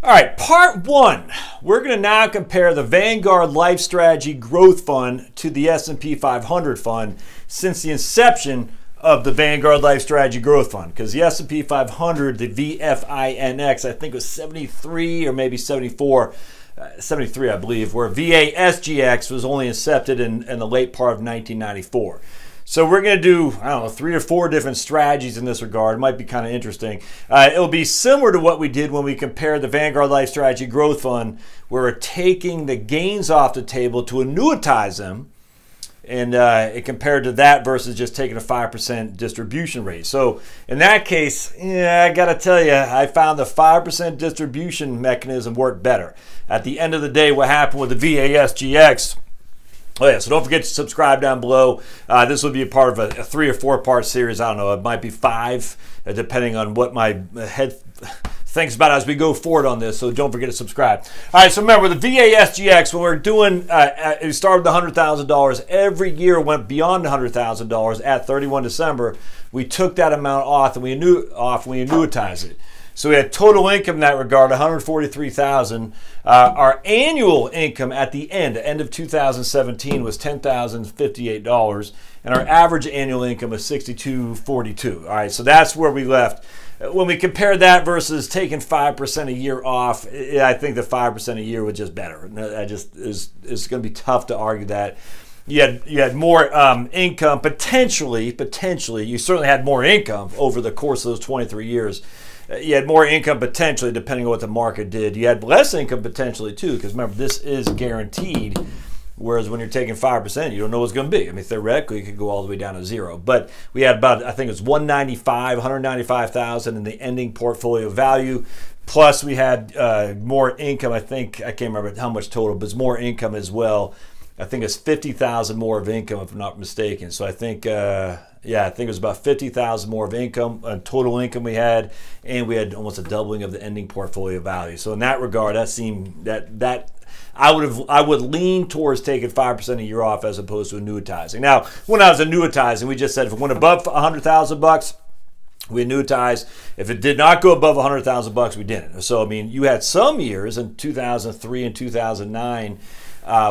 All right, part one. We're going to now compare the Vanguard Life Strategy Growth Fund to the S&P 500 fund since the inception of the Vanguard Life Strategy Growth Fund. Because the S&P 500, the VFINX, I think was 73 or maybe 74, 73 I believe, where VASGX was only incepted in the late part of 1994. So we're going to do, I don't know, 3 or 4 different strategies in this regard. It might be kind of interesting. It'll be similar to what we did when we compared the Vanguard Life Strategy Growth Fund, where we're taking the gains off the table to annuitize them, and it compared to that versus just taking a 5% distribution rate. So in that case, yeah, I got to tell you, I found the 5% distribution mechanism worked better. At the end of the day, what happened with the VASGX, oh yeah, so don't forget to subscribe down below. This will be a part of a 3 or 4 part series. I don't know, it might be 5, depending on what my head thinks about as we go forward on this. So don't forget to subscribe. All right, so remember the VASGX, when we're doing, it started with $100,000. Every year went beyond $100,000 at 31 December. We took that amount off and we annuitized it. So we had total income in that regard, $143,000. Our annual income at the end of 2017 was $10,058, and our average annual income was $62.42. All right, so that's where we left. When we compared that versus taking 5% a year off, I think the 5% a year was just better. It's going to be tough to argue that. You had more income potentially. You certainly had more income over the course of those 23 years. You had more income potentially depending on what the market did. You had less income potentially too, because remember, this is guaranteed, whereas when you're taking 5%, you don't know what it's going to be. I mean, theoretically, it could go all the way down to 0. But we had about, I think it was $195,000 in the ending portfolio value. Plus we had more income. I can't remember how much total, but it's more income as well. I think it's 50,000 more of income, if I'm not mistaken. So I think, yeah, I think it was about 50,000 more of income, total income we had, and we had almost a doubling of the ending portfolio value. So in that regard, that seemed that I would lean towards taking 5% a year off as opposed to annuitizing. Now, when I was annuitizing, we just said if it went above $100,000, we annuitized. If it did not go above $100,000, we didn't. So I mean, you had some years in 2003 and 2009.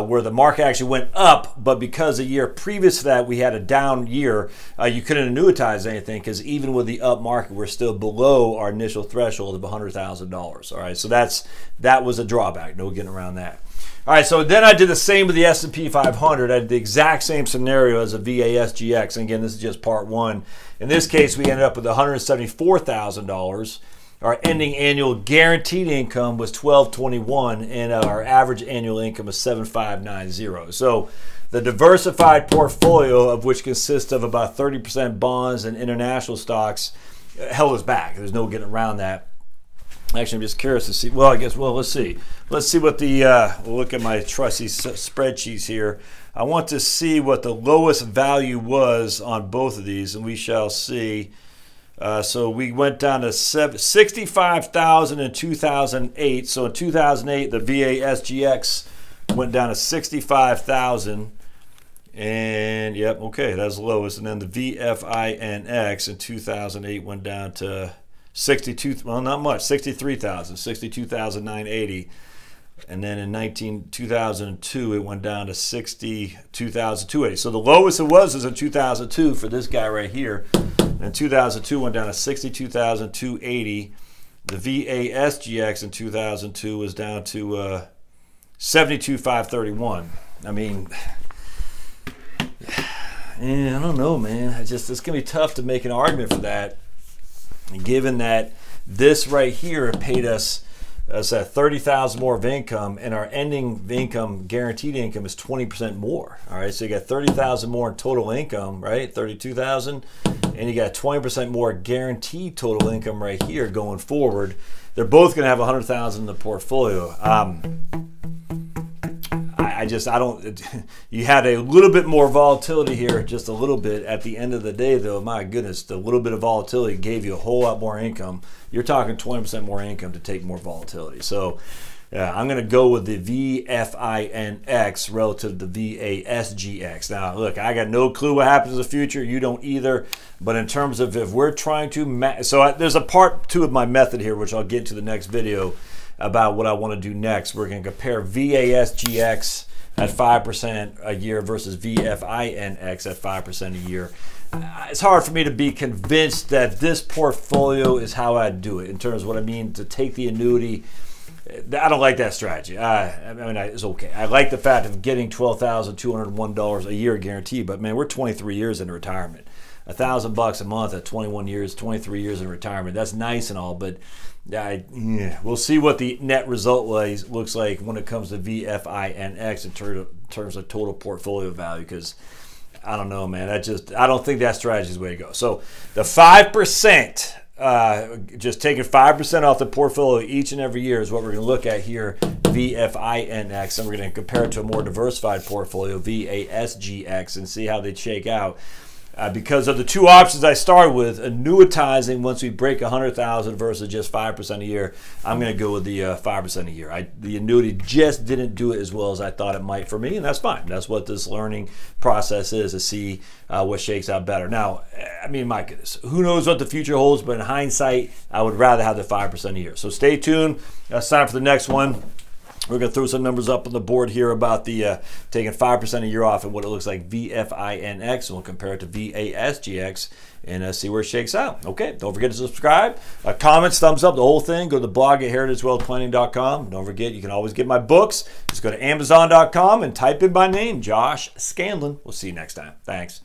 Where the market actually went up, but because a year previous to that we had a down year, you couldn't annuitize anything because even with the up market, we're still below our initial threshold of $100,000. All right, so that was a drawback. No getting around that. All right, so then I did the same with the S&P 500. I did the exact same scenario as a VASGX. And again, this is just part one. In this case, we ended up with $174,000. Our ending annual guaranteed income was $1,221, and our average annual income was $7,590. So the diversified portfolio, of which consists of about 30% bonds and international stocks, held us back. There's no getting around that. Actually, I'm just curious to see. Well, I guess. Well, let's see. Let's see what the. We'll look at my trusty spreadsheets here. I want to see what the lowest value was on both of these, and we shall see. So we went down to 65,000 in 2008. So in 2008, the VASGX went down to 65,000. And yep, okay, that's the lowest. And then the VFINX in 2008 went down to 62, well, not much, 63,000, 62,980. And then in 2002, it went down to 62,280. So the lowest it was in 2002 for this guy right here. In 2002, went down to 62,280. The VASGX in 2002 was down to 72,531. I mean, yeah, I don't know, man. It's gonna be tough to make an argument for that, given that this right here paid us 30,000 more of income, and our ending income, guaranteed income, is 20% more. All right, so you got 30,000 more in total income, right? 32,000, and you got 20% more guaranteed total income right here going forward. They're both going to have 100,000 in the portfolio. I don't. You had a little bit more volatility here, just a little bit. At the end of the day, though, my goodness, the little bit of volatility gave you a whole lot more income. You're talking 20% more income to take more volatility. So I'm going to go with the VFINX relative to the VASGX. Now, look, I got no clue what happens in the future. You don't either. But in terms of if we're trying to, so there's a part 2 of my method here, which I'll get to the next video. about what I want to do next. We're going to compare VASGX at 5% a year versus VFINX at 5% a year. It's hard for me to be convinced that this portfolio is how I'd do it in terms of what I mean to take the annuity. I don't like that strategy. I mean, it's okay. I like the fact of getting $12,201 a year guaranteed, but man, we're 23 years into retirement. $1,000 a month at 21 years, 23 years in retirement. That's nice and all, but we'll see what the net result looks like when it comes to VFINX in terms of total portfolio value, because I don't know, man. I don't think that strategy is the way to go. So the 5%, just taking 5% off the portfolio each and every year is what we're going to look at here, VFINX, and we're going to compare it to a more diversified portfolio, VASGX, and see how they shake out. Because of the two options I started with, annuitizing once we break 100,000 versus just 5% a year, I'm going to go with the 5% a year. The annuity just didn't do it as well as I thought it might for me, and that's fine. That's what this learning process is, to see what shakes out better. Now, I mean, my goodness, who knows what the future holds, but in hindsight, I would rather have the 5% a year. So stay tuned. Sign up for the next one. We're going to throw some numbers up on the board here about the taking 5% a year off and what it looks like VFINX, and we'll compare it to VASGX and see where it shakes out. Okay, don't forget to subscribe, comments, thumbs up, the whole thing. Go to the blog at heritagewealthplanning.com. Don't forget, you can always get my books. Just go to Amazon.com and type in my name, Josh Scanlon. We'll see you next time. Thanks.